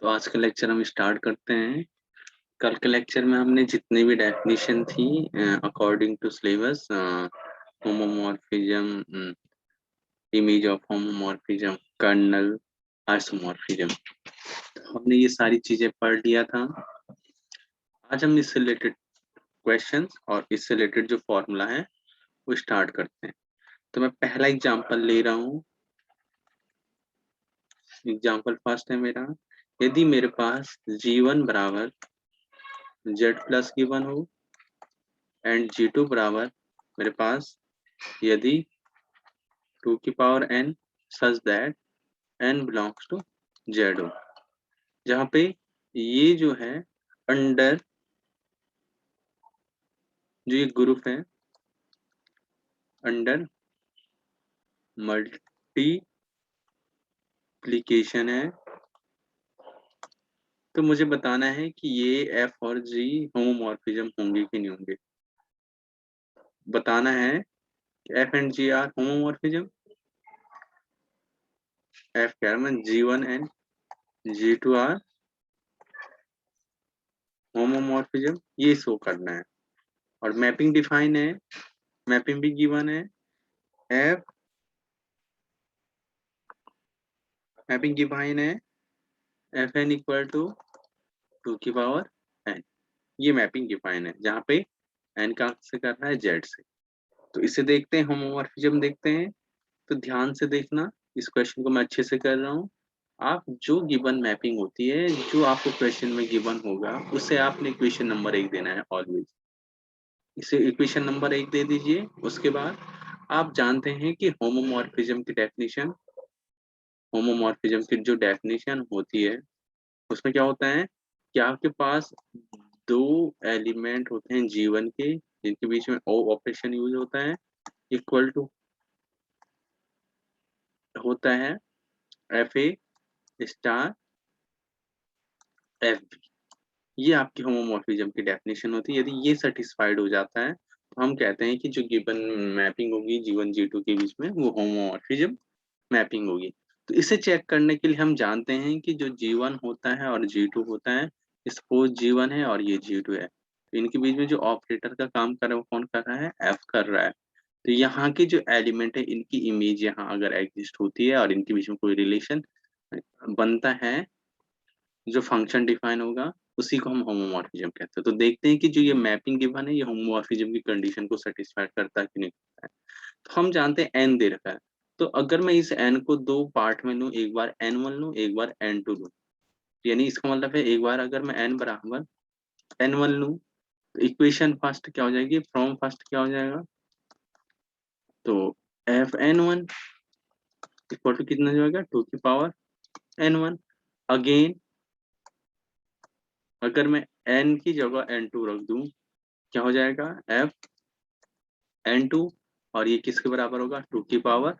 तो आज का लेक्चर हम स्टार्ट करते हैं। कल के लेक्चर में हमने जितनी भी डेफिनेशन थी according to syllabus, homomorphism, image of homomorphism, kernel, isomorphism, हमने ये सारी चीजें पढ़ लिया था। आज हम इससे रिलेटेड क्वेश्चंस और इससे रिलेटेड जो फॉर्मूला है वो स्टार्ट करते हैं। तो मैं पहला एग्जांपल ले रहा हूँ। एग्जांपल फर्स्ट है मेरा, यदि मेरे पास g1 बराबर z प्लस गिवन हो एंड g2 बराबर मेरे पास यदि 2 की पावर n such that n belongs to z हो, जहाँ पे ये जो है अंडर जो ये ग्रुप है अंडर मल्टीप्लिकेशन है, तो मुझे बताना है कि ये f और g होमोमॉर्फिज्म होंगे कि नहीं होंगे। बताना है कि f and g are homomorphism. f कह रहा मैं g1 and g2 are homomorphism, ये शो करना है। और मैपिंग डिफाइन है, मैपिंग भी गिवन है, f मैपिंग डिफाइन है एफ एन इक्वल टू 2 की पावर n। ये मैपिंग डिफाइन है जहाँ पे n का से कर रहा है z से। तो इसे देखते हैं, होमोमॉर्फिज्म देखते हैं। तो ध्यान से देखना, इस क्वेश्चन को मैं अच्छे से कर रहा हूँ। आप जो गिवन मैपिंग होती है, जो आपको क्वेश्चन में गिवन होगा उसे आपने इक्वेशन नंबर 1 देना है ऑलवेज। इसे इक्वेशन नंबर 1 दे दीजिए। उसके बाद आप जानते हैं कि होमोमॉर्फिज्म की डेफिनेशन, होमोमॉर्फिज्म की जो डेफिनेशन होती है उसमें क्या होता है कि आपके पास दो एलिमेंट होते हैं जीवन के जिनके बीच में ओ ऑपरेशन यूज होता है, इक्वल टू होता है F A star F B. ये आपकी होमोमॉर्फिज्म की डेफिनेशन होती है। यदि ये सेटिस्फाइड हो जाता है तो हम कहते हैं कि जो गिवन मैपिंग होगी जीवन जी टू के बीच में वो होमोमॉर्फिज्म मैपिंग होगी। तो इसे चेक करने के लिए हम जानते हैं कि जो G1 होता है और G2 होता है, सपोज G1 है और ये G2 है, तो इनके बीच में जो ऑपरेटर का काम कर रहा है वो कौन कर रहा है, F कर रहा है। तो यहाँ के जो एलिमेंट है इनकी इमेज यहाँ अगर एग्जिस्ट होती है और इनके बीच में कोई रिलेशन बनता है, जो फंक्शन डिफाइन होगा उसी को हम होमोमॉर्फिज्म कहते हैं। तो देखते हैं कि जो ये मैपिंग गिवन है ये होमोमॉर्फिज्म की कंडीशन को सेटिस्फाई करता है कि नहीं करता है। तो हम जानते हैं n दे रखा है, तो अगर मैं इस n को दो पार्ट में लूं, एक बार n1 लूं एक बार n2 लूं, यानी इसका मतलब है एक बार अगर मैं n बराबर n1 लूं तो इक्वेशन फर्स्ट क्या हो जाएगी, फ्रॉम फर्स्ट क्या हो जाएगा, तो F N one equal to कितना जो होगा 2 की पावर n1। अगेन अगर मैं n की जगह n2 रख दूं क्या हो जाएगा, एफ n2, और ये किसके बराबर होगा 2 की पावर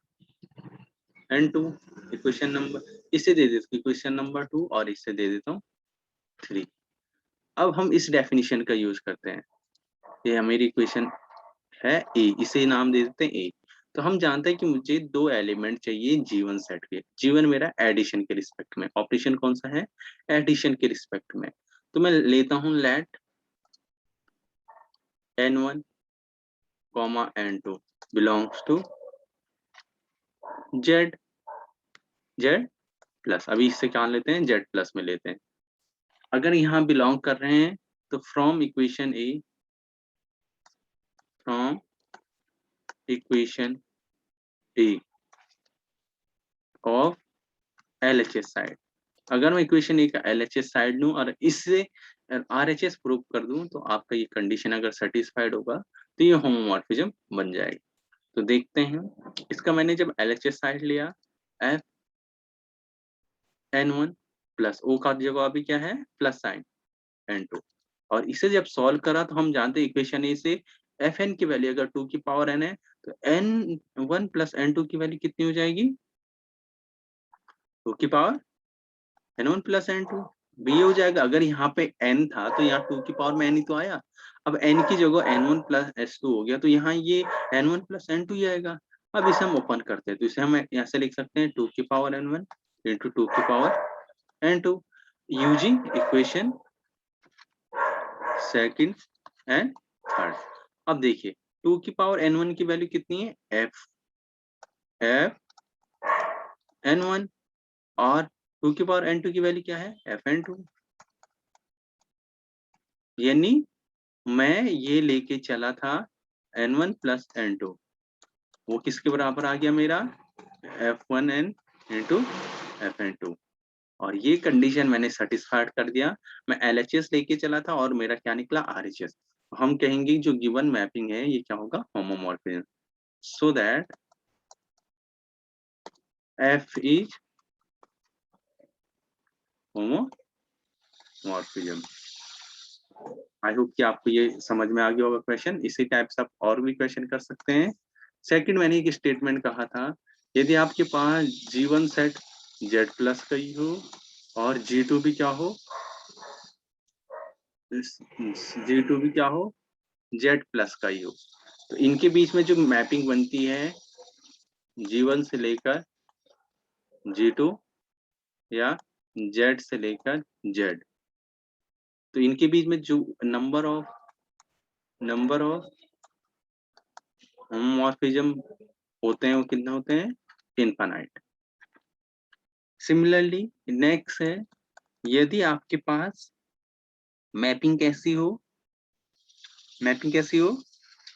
n2। इक्वेशन नंबर इसे दे देता हूँ इक्वेशन नंबर 2 और इसे दे देता हूँ 3। अब हम इस डेफिनेशन का यूज करते हैं। ये हमारी इक्वेशन है ए, इसे नाम दे देते हैं ए। तो हम जानते हैं कि मुझे दो एलिमेंट चाहिए जीवन सेट के। जीवन मेरा एडिशन के रिस्पेक्ट में, ऑपरेशन कौन सा है, एडिशन के रिस्पेक्ट में। तो मैं लेता हूं let n1 comma n2 belongs to z, z plus, अभी इससे क्या लेते हैं z प्लस में लेते हैं। अगर यहाँ बिलोंग कर रहे हैं तो from equation A, from equation A of LHS side, अगर मैं इक्वेशन ए का LHS साइड लूं और इससे RHS प्रूव कर दूं तो आपका ये कंडीशन अगर सेटिस्फाइड होगा तो ये होमोमॉर्फिज्म बन जाएगी। तो देखते हैं, इसका मैंने जब LHS साइड लिया एफ n1 प्लस ओ का जगह अभी क्या है प्लस साइन n2, और इसे जब सॉल्व करा तो हम जानते हैं इक्वेशन ए से एफ एन की वैल्यू अगर 2 की पावर n है तो n1 प्लस n2 की वैल्यू कितनी हो जाएगी, 2 की power n1 plus n2। B हो जाएगा। अगर यहाँ पे n था तो यहाँ 2 की पावर में n ही तो आया। अब n की जगह n1 प्लस s2 हो गया तो यहाँ ये n1 प्लस n2 ही आएगा। अब इसे हम ओपन करते हैं तो इसे हम यहाँ से लिख सकते हैं 2 की पावर n1 इंटू 2 की power n2। Using equation second and third. अब देखिए 2 की पावर n1 की वैल्यू कितनी है, f n1, और 2 की पावर n2 की वैल्यू क्या है, f n2। यानी मैं ये लेके चला था n1 प्लस n2, वो किसके बराबर आ गया मेरा, f1n इंटू fn2। और ये कंडीशन मैंने सेटिस्फाइड कर दिया। मैं LHS लेके चला था और मेरा क्या निकला, RHS। हम कहेंगे जो गिवन मैपिंग है ये क्या होगा, homomorphism. So that F is homomorphism. I hope कि आपको ये समझ में आ गया होगा क्वेश्चन। इसी टाइप से आप और भी क्वेश्चन कर सकते हैं। सेकंड मैंने एक स्टेटमेंट कहा था, यदि आपके पास G1 सेट Z प्लस का ही हो और G2 भी क्या हो, G2 भी क्या हो, Z प्लस का ही हो, तो इनके बीच में जो मैपिंग बनती है G1 से लेकर G2 या Z से लेकर Z, तो इनके बीच में जो नंबर ऑफ होमोमॉर्फिज्म होते हैं वो कितने होते हैं, इनफाइनाइट। सिमिलरली नेक्स्ट है, यदि आपके पास मैपिंग कैसी हो,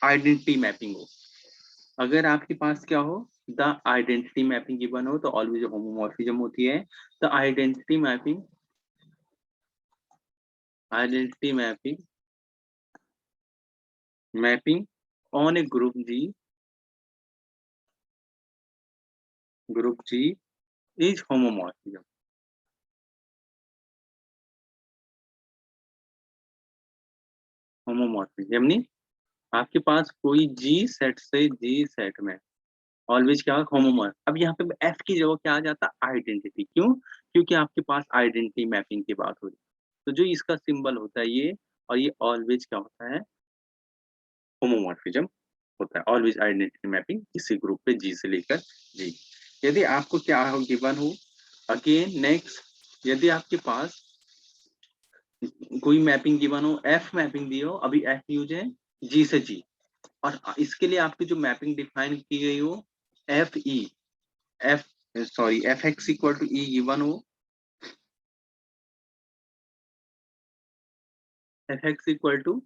आइडेंटिटी मैपिंग हो। अगर आपके पास क्या हो, द आइडेंटिटी मैपिंग गिवन हो, तो ऑलवेज होमोमॉर्फिज्म होती है। The identity mapping on A group G is homomorphism. यानी आपके पास कोई G सेट से G सेट में ऑलवेज क्या, होमोमॉर्फ। अब यहाँ पे F की जगह क्या आ जाता है, आइडेंटिटी। क्यों, क्योंकि आपके पास आइडेंटिटी मैपिंग की बात हो रही है। तो जो इसका सिंबल होता है ये, और ये ऑलवेज क्या होता है, होमोमॉर्फिज्म होता है। ऑलवेज आइडेंटिटी मैपिंग किसी ग्रुप पे G से लेकर G। यदि आपको क्या हो, गिवन हो, अगेन नेक्स्ट, यदि आपके पास कोई मैपिंग गिवन हो, F मैपिंग दी हो, अभी F यूज है G से G, और इसके लिए आपकी जो मैपिंग डिफाइन की गई हो F E F sorry F X equal to E given हो, F X equal to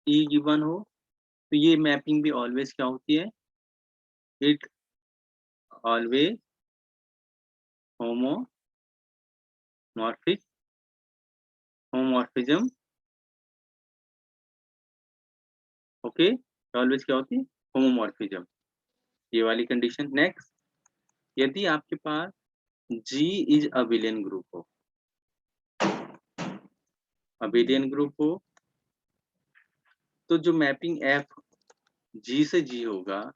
E given हो, तो ये मैपिंग भी ऑलवेज क्या होती है, it always homomorphic homomorphism. Okay, always क्या होती है, होमोमॉर्फिज्म, ये वाली कंडीशन। नेक्स्ट, यदि आपके पास G इज अबिलियन ग्रुप हो, अबिलियन ग्रुप हो, तो जो मैपिंग F G से G होगा,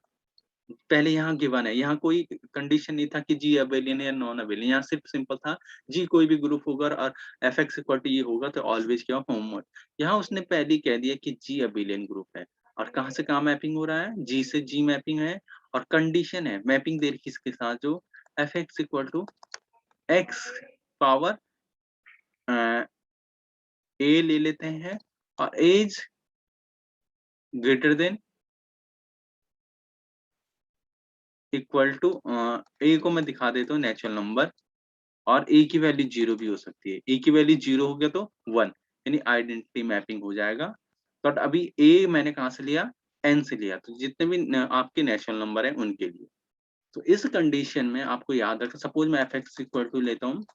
पहले यहाँ गिवन है, यहाँ कोई कंडीशन नहीं था कि जी अबेलियन या नॉन अबेलियन, यहाँ सिर्फ सिंपल था जी कोई भी ग्रुप होगा और एफ एक्स इक्वल टू ये होगा तो ऑलवेज क्या, होमोमॉर्फ। यहाँ उसने पहले ही कह दिया कि जी अबेलियन ग्रुप है, और कहाँ से कहाँ मैपिंग हो रहा है, जी से जी मैपिंग है, और कंडीशन है मैपिंग दे रखी इसके साथ, जो F X equal to X power A ले लेते हैं, और as greater than equal to A को मैं दिखा देता हूँ नेचुरल नंबर, और ए की वैल्यू 0 भी हो सकती है। ए की वैल्यू 0 हो गया तो 1, यानी आइडेंटिटी मैपिंग हो जाएगा। तो अभी ए मैंने कहाँ से लिया, एन से लिया, तो जितने भी आपके नेचुरल नंबर हैं उनके लिए। तो इस कंडीशन में आपको याद रखना, सपोज मैं एफ एक्स इक्वल टू लेता हूँ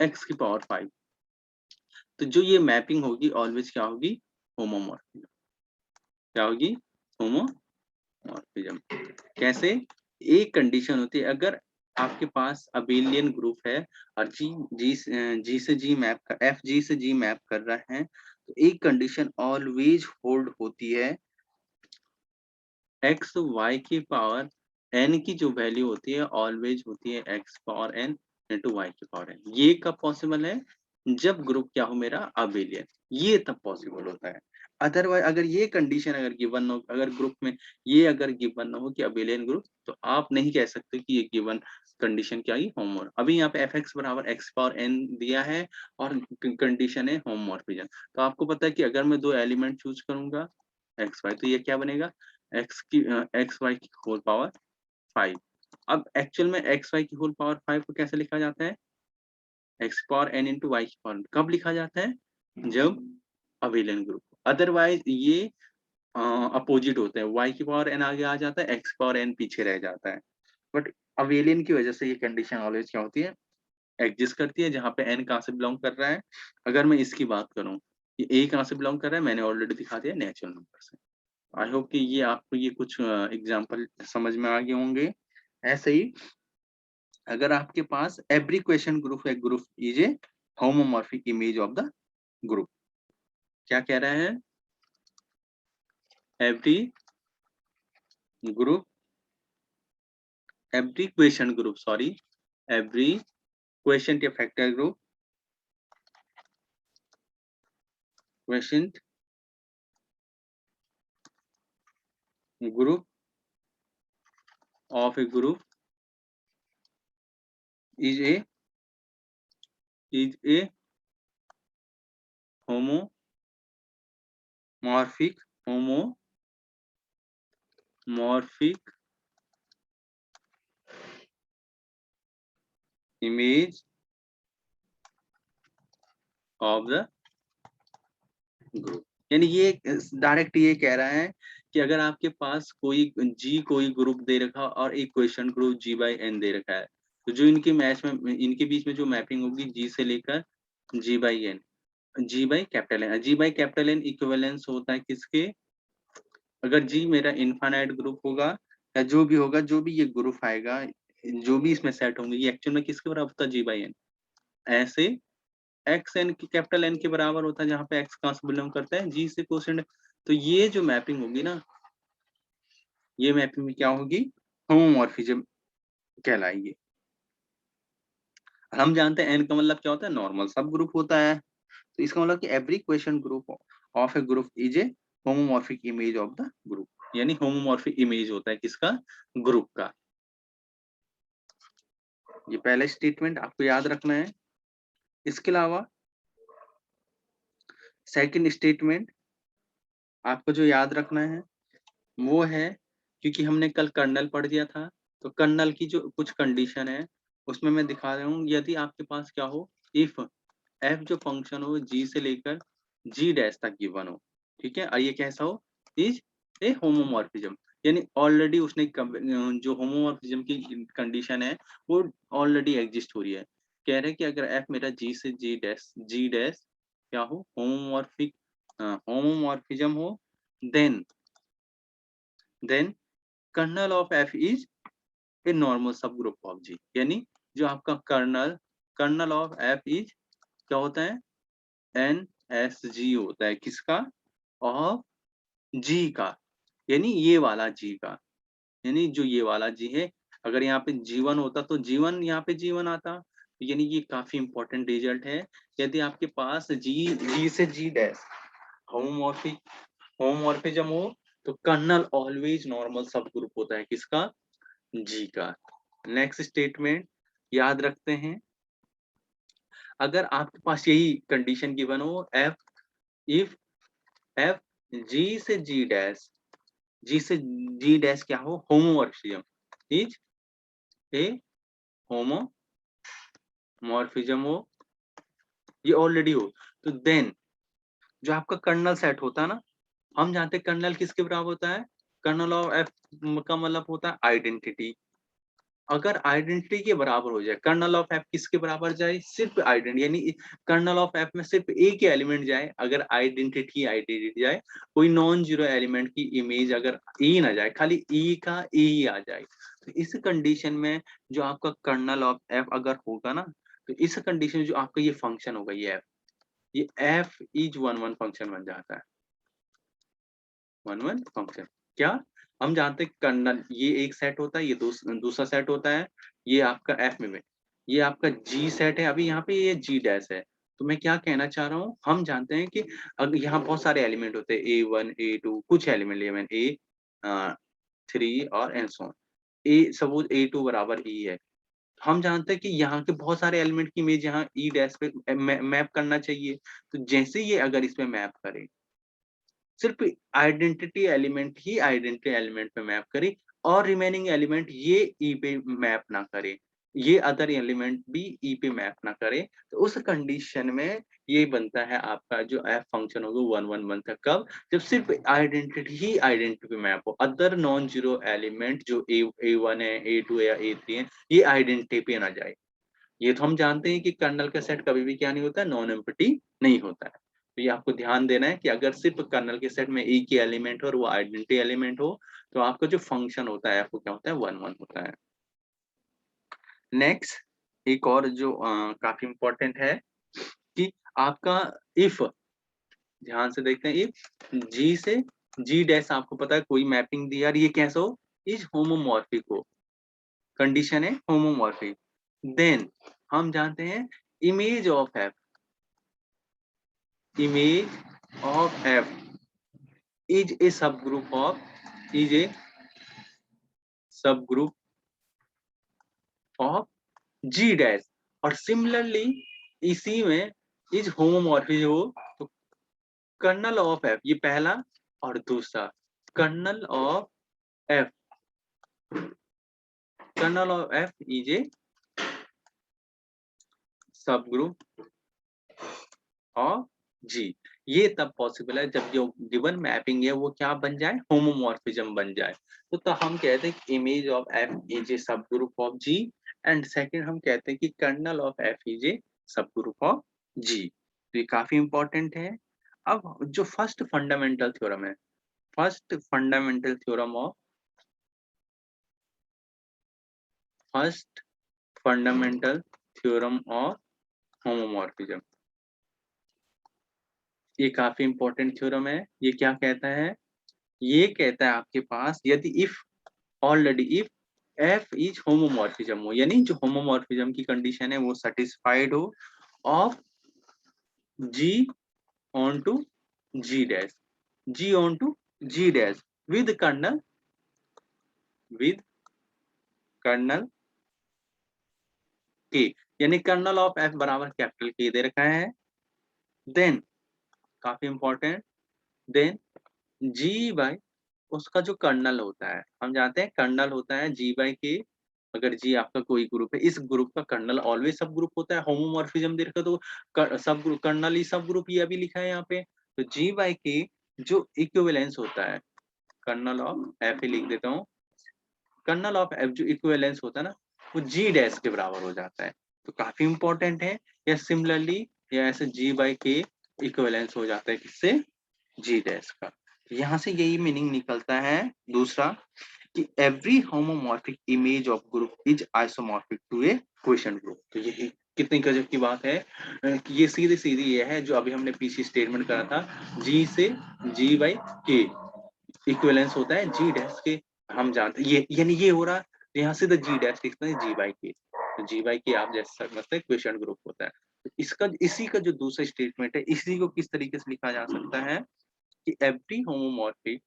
एक्स की पावर 5, तो जो ये मैपिंग होगी ऑलवेज क्या होगी, होमोमॉर्फिज्म। क्या होगी, होमोमॉर्फिज्म। कैसे, एक कंडीशन होती है, अगर आपके पास अबेलियन ग्रुप है और जी से जी मैप कर, एफ जी से जी मैप कर रहा है, तो एक कंडीशन ऑलवेज होल्ड होती है, एक्स वाई की पावर एन की जो वैल्यू होती है ऑलवेज होती है X power N into Y की पावर एन। ये कब पॉसिबल है, जब ग्रुप क्या हो मेरा, अबेलियन, ये तब पॉसिबल होता है। अदरवाइज अगर ये कंडीशन अगर गिवन हो, अगर ग्रुप में ये अगर गिवन हो कि अबेलियन ग्रुप, तो आप नहीं कह सकते कि ये गिवन कंडीशन क्या है, होमोर। अभी यहाँ पे एफ एक्स बराबर एक्स पावर एन दिया है और कंडीशन है होमोमॉर्फिज्म। तो आपको पता है कि अगर मैं दो एलिमेंट चूज करूंगा एक्स वाई, तो ये क्या बनेगा, एक्स वाई की होल पावर 5। अब एक्चुअल में एक्स वाई की होल पावर 5 को कैसे लिखा जाता है, X power N into Y की पावर, कब लिखा जाता है, जब अबेलियन ग्रुप। अदरवाइज ये अपोजिट होते हैं, y की पावर n आगे आ जाता है, x की पावर n पीछे रह जाता है। बट अवेलियन की वजह से ये कंडीशन ऑलवेज क्या होती है, एग्जिस्ट करती है, जहाँ पे n कहाँ से बिलोंग कर रहा है। अगर मैं इसकी बात करूँ, ये a कहाँ से बिलोंग कर रहा है, मैंने ऑलरेडी दिखा दिया नेचुरल नंबर से। आई होप कि ये आपको ये कुछ एग्जाम्पल समझ में आ गए होंगे। ऐसे ही अगर आपके पास एवरी क्वेश्चन ग्रुप है, group is a homomorphic image of the group. क्या कह रहा है, every group, every question group, sorry, every quotient या factor group, quotient group of a group is a homomorphic image of the group। यानी ये direct ये कह रहा है कि अगर आपके पास कोई ग्रुप दे रखा और एक question group G by N दे रखा है, तो जो इनके मैच में इनके बीच में जो मैपिंग होगी जी से लेकर G by N, G by capital N, G by capital N equivalence होता है किसके, अगर जी मेरा इनफाइनाइट ग्रुप होगा या जो भी होगा, जो भी ये ग्रुप आएगा, जो भी इसमें सेट होंगे, ये एक्चुअल में किसके बराबर होता है, जी बाई एन। ऐसे एक्स एन की कैपिटल एन के बराबर होता है, जहाँ पे एक्स कहाँ से बिलोंग करता है, जी से कोसेंट। तो ये जो मैपिंग होगी ना, ये मैपिंग में क्या होगी, होमोमॉर्फिज्म कहलाएगी। हम जानते हैं एन का मतलब क्या होता है, नॉर्मल सब ग्रुप होता है। तो इसका मतलब कि every question group of A group is a homomorphic image of the group, यानी होमोमॉर्फिक इमेज होता है किसका, ग्रुप का। ये पहला स्टेटमेंट आपको याद रखना है। इसके अलावा सेकंड स्टेटमेंट आपको जो याद रखना है वो है, क्योंकि हमने कल कर्नल पढ़ दिया था, तो कर्नल की जो कुछ कंडीशन है उसमें मैं दिखा रहा हूँ। यदि आपके पास क्या हो, इफ एफ जो फंक्शन हो जी से लेकर जी डैश तक गिवन हो, ठीक है, और ये कैसा हो, इज ए होमोमॉर्फिज्म, यानी ऑलरेडी उसने जो होमोमॉर्फिज्म की कंडीशन है वो ऑलरेडी एग्जिस्ट हो रही है। कह रहे हैं कि अगर एफ मेरा जी से जी डैश क्या हो, होमोमॉर्फिज्म हो, then kernel of F is a normal सब ग्रुप ऑफ जी। यानी जो आपका कर्नल ऑफ एफ इज क्या होता है, एन एस जी होता है, किसका, ऑफ जी का, यानी ये वाला जी का, यानी जो ये वाला जी है। अगर यहाँ पे जीवन होता तो जीवन यहाँ पे जीवन आता, यानी ये काफी इंपॉर्टेंट रिजल्ट है। यदि आपके पास जी से जी डैश होमोमॉर्फिक होमोमॉर्फिज्म हो, तो कर्नल ऑलवेज नॉर्मल सब ग्रुप होता है, किसका, जी का। नेक्स्ट स्टेटमेंट याद रखते हैं, अगर आपके पास यही कंडीशन गिवन हो, एफ इफ एफ जी से जी डैश क्या हो, होमोमॉर्फिज्म इज ए होमोमॉर्फिज्म हो, ये ऑलरेडी हो, तो देन जो आपका कर्नल सेट होता है ना, हम जानते हैं कर्नल किसके बराबर होता है, कर्नल ऑफ एफ का मतलब होता है आइडेंटिटी। अगर आइडेंटिटी के बराबर हो जाए, कर्नल ऑफ एफ किसके बराबर जाए, सिर्फ आइडेंटिटी, यानी कर्नल ऑफ एफ में सिर्फ एक ही एलिमेंट जाए, अगर आइडेंटिटी जाए, कोई नॉन जीरो एलिमेंट की इमेज अगर ई ना जाए, खाली ई का ई ही आ जाए, तो इस कंडीशन में जो आपका कर्नल ऑफ एफ अगर होगा ना, तो इस कंडीशन में जो आपका ये फंक्शन होगा, ये F is one one function बन जाता है, वन वन फंक्शन। क्या, हम जानते हैं कर्नल ये एक सेट होता है, ये दूसरा सेट होता है, ये आपका एफ में ये आपका जी सेट है, अभी यहाँ पे ये जी डैश है, तो मैं क्या कहना चाह रहा हूँ, हम जानते हैं कि यहाँ बहुत सारे एलिमेंट होते हैं, A1, A2 कुछ एलिमेंट A1, A3 और and so on. Suppose A2 बराबर E है। हम जानते हैं कि यहाँ के बहुत सारे एलिमेंट की इमेज यहाँ ई डैश पे मैप करना चाहिए। तो जैसे ये अगर इसमें मैप करें, सिर्फ आइडेंटिटी एलिमेंट पे मैप करे और रिमेनिंग एलिमेंट ये ई पे मैप ना करे, ये अदर एलिमेंट भी ई पे मैप ना करे, तो उस कंडीशन में ये बनता है आपका जो एफ फंक्शन होगा 1 1 1 तक। कब? जब सिर्फ आइडेंटिटी पे मैप हो, अदर नॉन जीरो एलिमेंट जो ए वन है, A2 है या A3 है, ये आइडेंटिटी पे ना जाए। ये तो हम जानते हैं कि कर्नल का सेट कभी भी क्या नहीं होता है, नॉन एम्प्टी नहीं होता है। तो ये आपको ध्यान देना है कि अगर सिर्फ कर्नल के सेट में एक ही एलिमेंट हो और वो आइडेंटिटी एलिमेंट हो, तो आपका जो फंक्शन होता है आपको क्या होता है, 1 1 होता है। नेक्स्ट एक और जो काफी इंपॉर्टेंट है कि आपका इफ, ध्यान से देखते हैं, इफ जी से जी डैश आपको पता है कोई मैपिंग दी यार, ये कैसे हो, इज होमोमॉर्फिक हो, कंडीशन है होमोमॉर्फिक, देन हम जानते हैं image of F, image of F is a subgroup of G dash, और सिमिलरली इसी में इज होमोमॉर्फिज्म हो, तो कर्नल ऑफ एफ, ये पहला और दूसरा, kernel of F, kernel of F is a सब ग्रुप ऑफ जी। ये तब पॉसिबल है जब जो गिवन मैपिंग है वो क्या बन जाए, होमोमॉर्फिज्म बन जाए। तो हम कहते हैं कि image of F is a सब group of G, and second हम कहते हैं कि kernel of F is a सब ग्रुप ऑफ जी। तो ये काफी इंपॉर्टेंट है। अब जो फर्स्ट फंडामेंटल थ्योरम है, first fundamental theorem of first fundamental theorem of homomorphism, ये काफी इंपॉर्टेंट थ्योरम है। ये क्या कहता है, ये कहता है आपके पास यदि if already if F is homomorphism हो, यानी जो होमोमॉर्फिज्म की कंडीशन है वो सेटिस्फाइड हो of G onto G dash, G onto G dash with kernel K, यानी कर्नल ऑफ एफ बराबर कैपिटल के दे रखा है। देन काफी इंपॉर्टेंट, देन जी बाई उसका जो कर्नल होता है, हम जानते हैं कर्नल होता है जी बाई के। अगर जी आपका कोई ग्रुप है, इस ग्रुप का कर्नल ऑलवेज सब ग्रुप होता है, होमोमॉर्फिज्म दे रखा तो सब ग्रुप कर्नल ही सब ग्रुप, ये अभी लिखा है यहाँ पे। तो जी बाई के जो इक्विवेलेंस होता है, कर्नल ऑफ एफ ही लिख देता हूँ, कर्नल ऑफ एफ जो इक्विवेलेंस होता है ना, वो जी डैश के बराबर हो जाता है। तो काफी इंपॉर्टेंट है। या सिमिलरली या ऐसे जी बाई के इक्विवेलेंस हो जाता है किससे, जी डैश का। यहाँ से यही मीनिंग निकलता है दूसरा, कि every homomorphic image of group is isomorphic to a quotient group. तो यही कितनी गजब की बात है कि ये सीधी सीधी ये है जो अभी हमने पीछे स्टेटमेंट करा था, जी से जी बाई के इक्विवेलेंस होता है जी डैश के। हम जानते ये, यानी ये हो रहा, यहाँ से तो जी डैश लिखते हैं जी बाई के, तो जी बाई के आप जैसे समझते हैं क्वेश्चन ग्रुप होता है। तो इसका इसी का जो दूसरा स्टेटमेंट है, इसी को किस तरीके से लिखा जा सकता है कि एवरी होमोमॉर्फिक,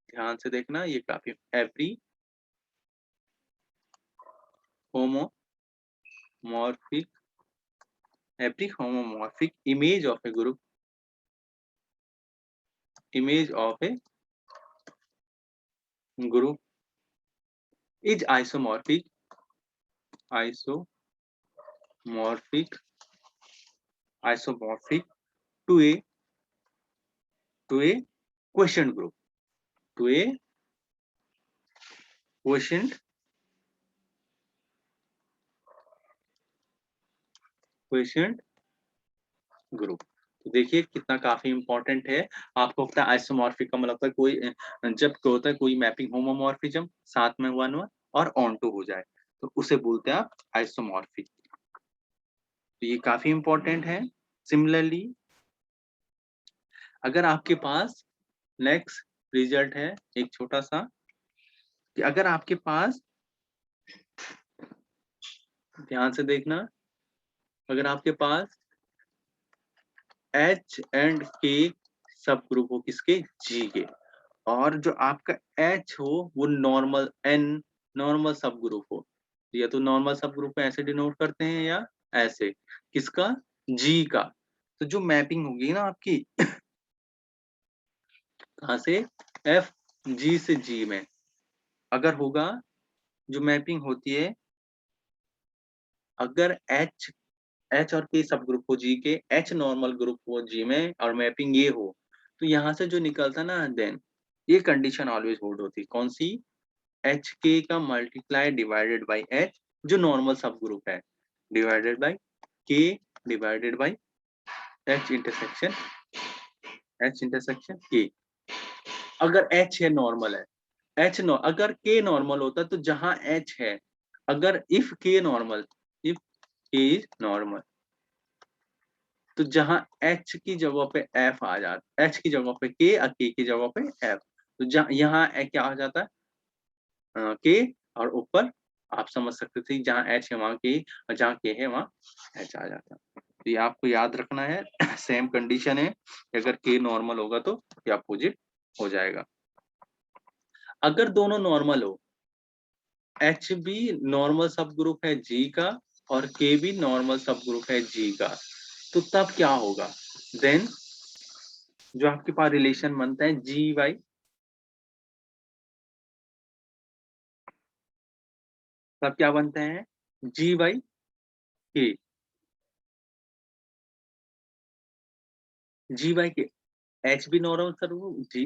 ध्यान से देखना ये काफी, every homomorphic every homomorphic image of a group, image of a group is isomorphic isomorphic to a quotient group, to a quotient quotient group. तो देखिए कितना काफी इंपॉर्टेंट है। आपको पता है आइसोमॉर्फिक का मतलब है कोई जब क्या होता है, कोई मैपिंग होमोमॉर्फिज्म साथ में 1 1 और ऑन टू हो जाए, तो उसे बोलते हैं आप आइसोमॉर्फिक। तो ये काफी इंपॉर्टेंट है। सिमिलरली अगर आपके पास नेक्स्ट रिजल्ट है एक छोटा सा, कि अगर आपके पास, ध्यान से देखना, अगर आपके पास एच एंड के सब ग्रुप हो किसके, जी के, और जो आपका एच हो वो नॉर्मल एन नॉर्मल सब ग्रुप हो, या तो नॉर्मल सब ग्रुप में ऐसे डिनोट करते हैं या ऐसे, किसका, जी का। तो जो मैपिंग होगी ना आपकी कहाँ से, एफ जी से जी में, अगर होगा, जो मैपिंग होती है, अगर एच एच और के सब ग्रुप हो जी के, एच नॉर्मल ग्रुप हो जी में और मैपिंग ये हो, तो यहाँ से जो निकलता ना देन ये कंडीशन ऑलवेज होल्ड होती है, कौन सी, एच के का मल्टीप्लाई डिवाइडेड बाई एच जो नॉर्मल सब ग्रुप है, डिवाइडेड बाई के डिवाइडेड बाई एच इंटरसेक्शन के। अगर एच है नॉर्मल है, एच नो अगर के नॉर्मल होता तो जहां एच है, अगर इफ के नॉर्मल, इफ के इज नॉर्मल, तो जहां एच की जगह पे एफ आ जाता, एच की जगह पे के और के की जगह पे एफ, तो जहां यहाँ क्या हो जाता है, के, और ऊपर आप समझ सकते थे जहां एच है वहां के, और जहां के है वहां एच आ जाता है। तो ये आपको याद रखना है सेम कंडीशन है, अगर के नॉर्मल होगा तो ये अपोजिट हो जाएगा। अगर दोनों नॉर्मल हो, एच भी नॉर्मल सब ग्रुप है जी का और के भी नॉर्मल सब ग्रुप है जी का, तो तब क्या होगा, देन जो आपके पास रिलेशन बनता है जी वाई, तब क्या बनते हैं, जी वाई के, जी वाई के, एच भी नॉर्मल सब ग्रुप जी,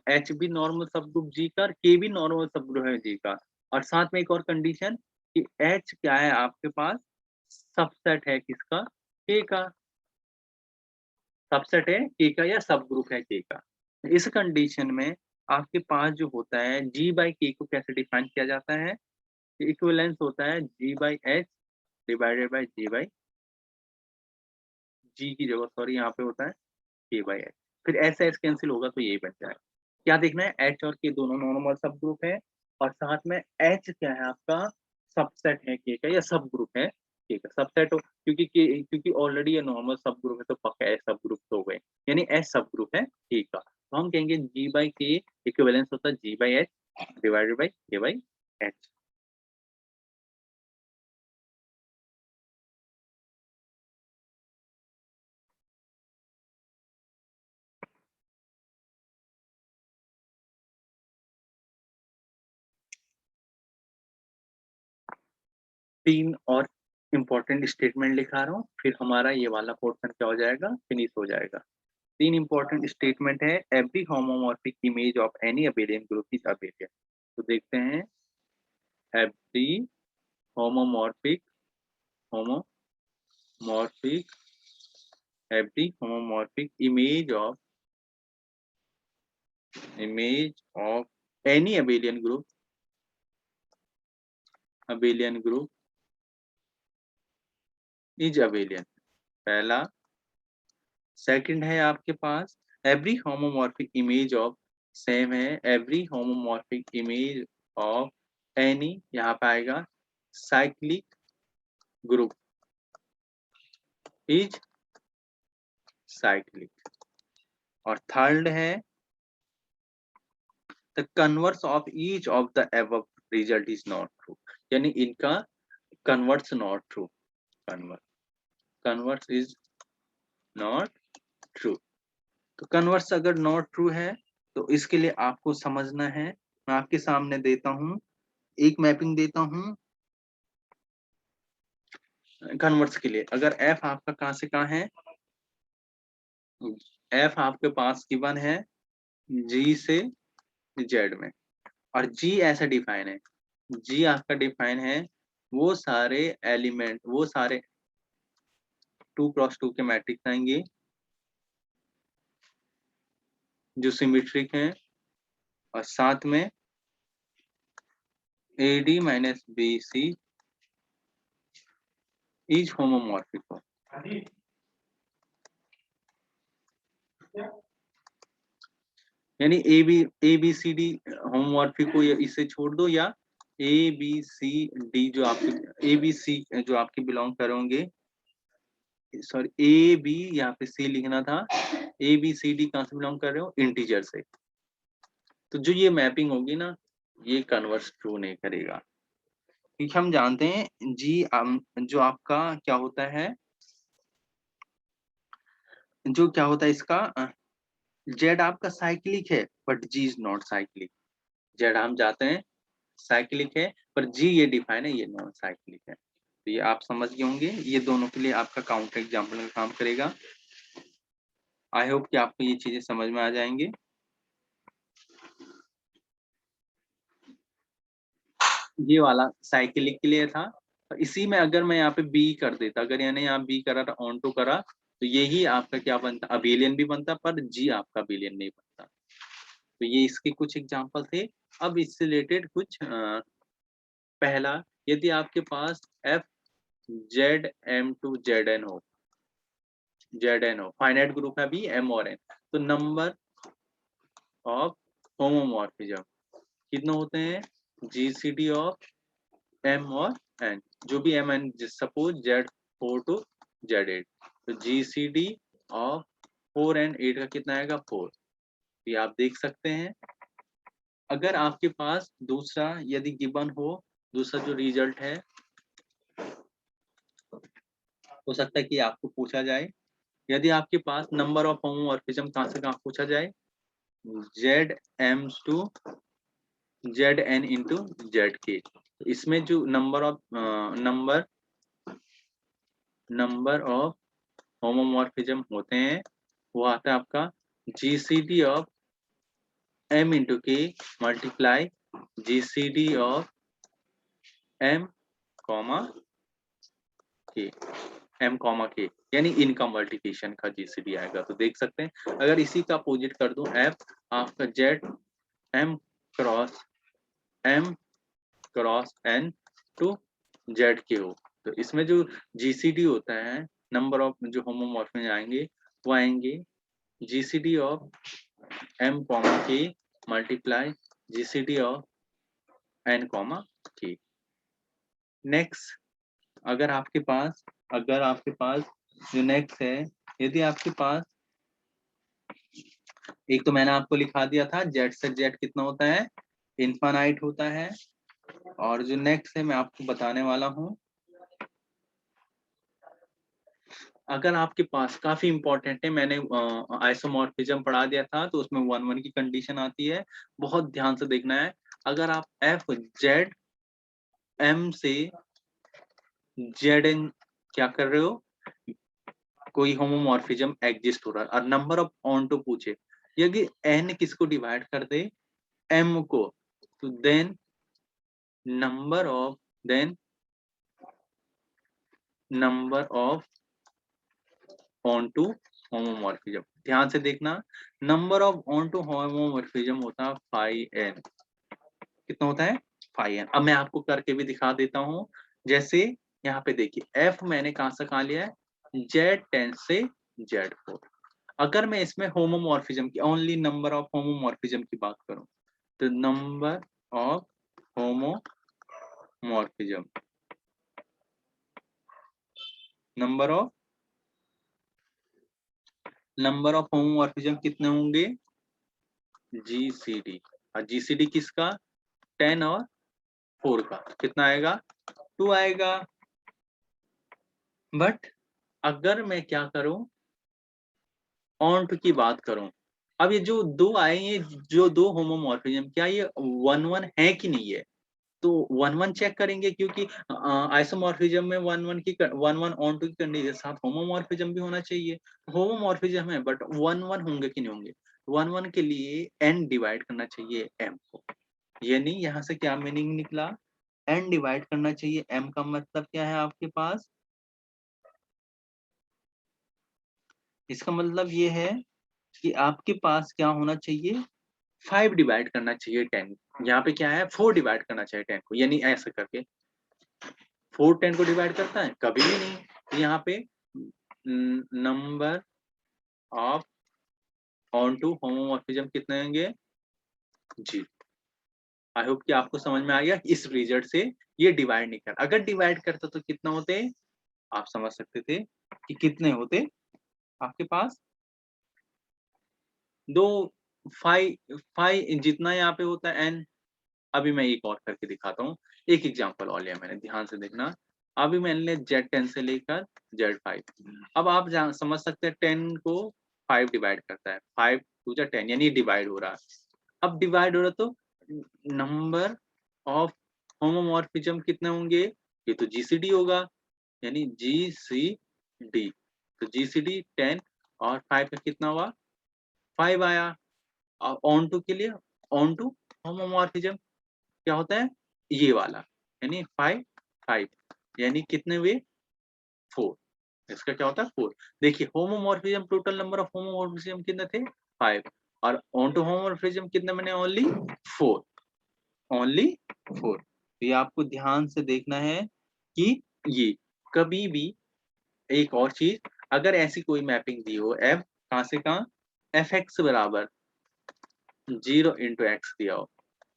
एच भी नॉर्मल सब ग्रुप जी का और के भी नॉर्मल सब ग्रुप है जी का, और साथ में एक और कंडीशन कि एच क्या है आपके पास, सबसेट है किसका, के का, सबसेट है के का या सब ग्रुप है के का। इस कंडीशन में आपके पास जो होता है जी बाई के को कैसे डिफाइन किया जाता है, इक्विवेलेंस होता है G by H divided by G by, G की जगह सॉरी यहाँ पे होता है के बाई एच, फिर एस एस कैंसिल होगा तो यही बच जाएगा। क्या देखना है, एच और के दोनों नॉर्मल सब ग्रुप है, और साथ में एच क्या है आपका, सबसेट है के का या सब ग्रुप है के का, सबसेट हो क्योंकि क्योंकि ऑलरेडी ये नॉर्मल सब ग्रुप है तो पक्का एच सब ग्रुप हो गए, यानी एच सब ग्रुप है के का, तो हम कहेंगे जी बाई के इक्विवेलेंस होता है G by H divided by के बाई एच। 3 और इम्पोर्टेंट स्टेटमेंट लिखा रहा हूँ, फिर हमारा ये वाला पोर्शन क्या हो जाएगा, फिनिश हो जाएगा। 3 इम्पोर्टेंट स्टेटमेंट है, every homomorphic image of any abelian group is abelian. तो देखते हैं, every homomorphic homomorphic every homomorphic image of any abelian group is abelian, पहला। सेकंड है आपके पास, every homomorphic image of, same है, every homomorphic image of any, यहाँ पे आएगा साइक्लिक ग्रुप इज साइक्लिक। और थर्ड है, the converse of each of the above result is not true, यानी इनका converse not true, converse converse is not true. तो converse अगर नॉट ट्रू है तो इसके लिए आपको समझना है, मैं आपके सामने देता हूं, एक मैपिंग देता हूं कन्वर्स के लिए। अगर एफ आपका कहां से कहां है, एफ आपके पास गिवन है जी से जेड में, और जी ऐसा डिफाइन है, जी आपका डिफाइन है वो सारे एलिमेंट, वो सारे 2x2 के मैट्रिक्स आएंगे जो सिमेट्रिक हैं, और साथ में AD minus BC is homomorphic हो, यानी A B C D homomorphic को, या इसे छोड़ दो, या A B C D जो आपके A B C जो आपके बिलोंग करेंगे सॉरी ए बी, यहाँ पे सी लिखना था। ए बी सी डी कहाँ से बिलोंग कर रहे हो? इंटीजर से। तो जो ये मैपिंग होगी ना, ये कन्वर्स ट्रू नहीं करेगा, क्योंकि हम जानते हैं जी जो आपका क्या होता है, जो क्या होता है इसका जेड आपका साइक्लिक है but G is not cyclic. Z हम जाते हैं साइक्लिक है, पर जी ये डिफाइन है, ये नॉन साइक्लिक है। तो ये आप समझ गए होंगे, ये दोनों के लिए आपका काउंटर एग्जाम्पल का काम करेगा। आई होप कि आपको ये चीजें समझ में आ जाएंगे। ये वाला साइक्लिक के लिए था। इसी में अगर मैं यहाँ पे बी कर देता, अगर यानी यहाँ बी करा था, ऑन टू करा, तो यही आपका क्या बनता, अबेलियन भी बनता, पर जी आपका अबेलियन नहीं बनता। तो ये इसके कुछ एग्जाम्पल थे। अब इससे रिलेटेड कुछ पहला, यदि आपके पास F Z M to Z N हो, फाइनाइट ग्रुप है अभी एम और एन, तो नंबर ऑफ होमोमॉर्फिज्म कितने होते हैं? जीसीडी ऑफ एम और एन, जो भी M N, suppose Z 4 to Z 8, तो जीसीडी ऑफ 4 एंड 8 का कितना आएगा? 4। ये आप देख सकते हैं। अगर आपके पास दूसरा यदि गिवन हो, दूसरा जो रिजल्ट है, हो सकता है कि आपको पूछा जाए, यदि आपके पास नंबर ऑफ होमोमॉर्फिज्म कहाँ से कहाँ पूछा जाए, Z M to Z N into Z K, इसमें जो नंबर ऑफ होमोमॉर्फिज्म होते हैं, वो आता है आपका GCD of M into K multiply GCD of M comma K, M comma K, यानी इनका मल्टीप्लिकेशन का जीसीडी आएगा। तो देख सकते हैं, अगर इसी का अपोजिट कर दूं, एफ आपका Z M cross N to Z K हो, तो इसमें जो जीसीडी होता है, नंबर ऑफ जो होमोमॉर्फिज्म आएंगे, वो आएंगे GCD of M comma K multiply GCD of N comma K. Next, अगर आपके पास जो नेक्स्ट है, यदि आपके पास, एक तो मैंने आपको लिखा दिया था जेड से जेड कितना होता है? इनफाइनाइट होता है। और जो नेक्स्ट है मैं आपको बताने वाला हूं, अगर आपके पास काफी इंपॉर्टेंट है, मैंने आइसोमॉर्फिज्म पढ़ा दिया था, तो उसमें 1-1 की कंडीशन आती है, बहुत ध्यान से देखना है। अगर आप एफ जेड एम से जेड एन क्या कर रहे हो, कोई होमोमॉर्फिज्म एग्जिस्ट हो रहा है, और नंबर ऑफ ऑन्टो पूछे, यदि एन किसको डिवाइड कर दे? एम को, तो then number of onto homomorphism, ध्यान से देखना, नंबर ऑफ ऑन्टो होमोमॉर्फिज्म होता है 5n। कितना होता है? 5n। अब मैं आपको करके भी दिखा देता हूं। जैसे यहाँ पे देखिए, एफ मैंने कहां से कहा लिया है? Z10 से Z4। अगर मैं इसमें होमोमॉर्फिज्म की, ओनली नंबर ऑफ होमोमॉर्फिज्म की बात करूं, तो number of homomorphism, number of homomorphism कितने होंगे? जीसीडी, और जीसीडी किसका? 10 और 4 का कितना आएगा? 2 आएगा। बट अगर मैं क्या करूं, ऑन्ट की बात करूं, अब ये जो दो आए, ये जो दो होमोमॉर्फिज्म, क्या ये 1-1 है कि नहीं है? तो 1-1 चेक करेंगे, क्योंकि आइसोमॉर्फिज्म में 1-1 ऑन टू की कंडीशन के साथ होमोमॉर्फिज्म भी होना चाहिए। होमोमॉर्फिज्म है, बट 1-1 होंगे कि नहीं होंगे? 1-1 के लिए n डिवाइड करना चाहिए m को, यानी यहाँ से क्या मीनिंग निकला? n डिवाइड करना चाहिए m का मतलब क्या है आपके पास? इसका मतलब ये है कि आपके पास क्या होना चाहिए? 5 डिवाइड करना चाहिए 10। यहाँ पे क्या है? 4 डिवाइड करना चाहिए 10 को, यानी ऐसा करके 4 10 को डिवाइड करता है? कभी भी नहीं। तो यहाँ पे number of onto homomorphism कितने होंगे? जी। आई होप कि आपको समझ में आ गया। इस रिजल्ट से ये डिवाइड नहीं कर, अगर डिवाइड करता तो कितना होते? आप समझ सकते थे कि कितने होते आपके पास, दो, 5 जितना यहाँ पे होता है n। अभी मैं एक और करके दिखाता हूँ। एक एग्जांपल और लिया मैंने, ध्यान से देखना। अभी मैंने Z10 से लेकर Z5। अब आप समझ सकते हैं 10 को 5 डिवाइड करता है, 5 टू जा 10 यानी डिवाइड हो रहा है। अब डिवाइड हो रहा तो नंबर ऑफ होमोमॉर्फिज्म कितने होंगे? ये तो जीसीडी होगा, यानी जीसीडी। तो जीसीडी 10 और 5 का कितना हुआ? 5 आया। और ऑन टू के लिए, ऑन टू होमोमॉर्फिज्म क्या होता है? ये वाला, यानी 5 5 यानी कितने हुए? 4। इसका क्या होता है? 4। देखिए homomorphism, total number of homomorphism कितने थे? 5। और ऑन टू होमोमॉर्फिज्म कितने बने? Only 4, only 4। तो ये आपको ध्यान से देखना है कि ये कभी भी, एक और चीज, अगर ऐसी कोई मैपिंग दी हो f कहां से कहां, fx बराबर 0 इंटू एक्स दिया हो,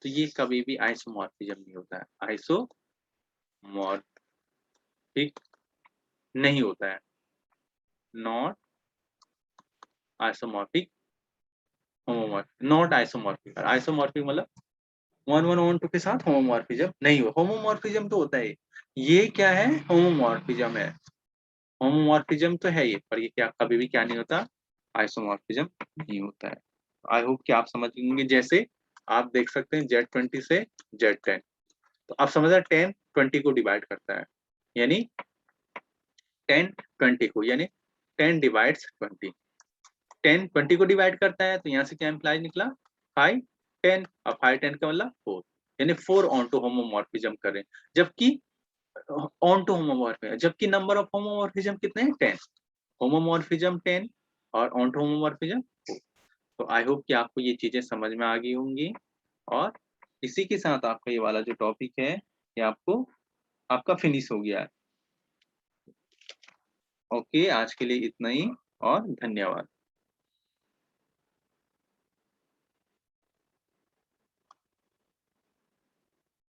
तो ये कभी भी आइसोमॉर्फिज्म नहीं होता है, आइसोमॉर्फिक नहीं होता है, not isomorphic, homomorphic, not isomorphic. Isomorphic मतलब 1 1 1 2 के साथ होमोमॉर्फिज्म नहीं हो। होमोमॉर्फिज्म तो होता है, ये क्या है? होमोमॉर्फिज्म है। होमोमॉर्फिज्म तो है ये, पर ये क्या कभी भी क्या नहीं होता? आइसोमॉर्फिज्म नहीं होता है। आई होप कि आप समझ गए। जैसे आप देख सकते हैं Z20 से Z10, तो आप समझ रहे 10 20 को डिवाइड करता है, यानी 10 20 को, यानी 10 डिवाइड्स 20। 10 20 को डिवाइड करता है, तो यहाँ से क्या इम्प्लाई निकला? 5 10, और 5 10 का मतलब 4, यानी 4 ऑन टू होमोमॉर्फिज्म करें, जबकि ऑन टू होमोमॉर्फिज्म, जबकि नंबर ऑफ होमोमॉर्फिज्म कितने हैं? 10। होमोमॉर्फिज्म 10 और ऑन टू होमोमॉर्फिज्म 4। तो आई होप कि आपको ये चीजें समझ में आ गई होंगी, और इसी के साथ आपका ये वाला जो टॉपिक है, ये आपको आपका फिनिश हो गया है। ओके, आज के लिए इतना ही, और धन्यवाद।